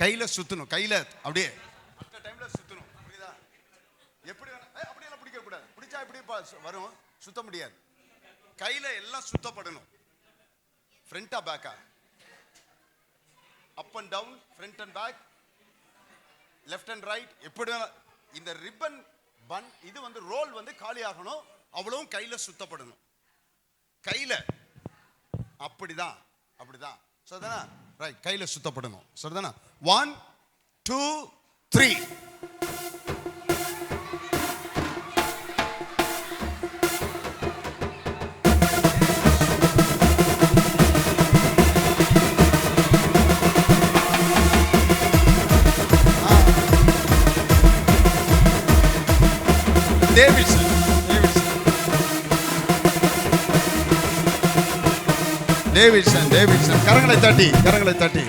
கையில சுத்தணும், கையில அப்படியே அந்த டைம்ல சுத்தணும். புரியுதா? எப்படி அப்படியெல்லாம் பிடிக்க கூடாது. பிடிச்சா எப்படி வரும்? சுத்த முடியாது. கையில எல்லாம் சுத்தப்படணும். ஃப்ரண்டா பேக்கா, up and down, front and back, left and right, எப்படி இந்த ரிப்பன் பன் இது வந்து ரோல் வந்து காலி ஆகணும். அவ்வளவும் கையில சுத்தப்படணும். கையில அப்படிதான் அப்படிதான். சரிதானா? ரைட். கையில சுத்தப்படணும். சரிதானா? 1 2 3. டேவிட்சன் கரங்களை தட்டி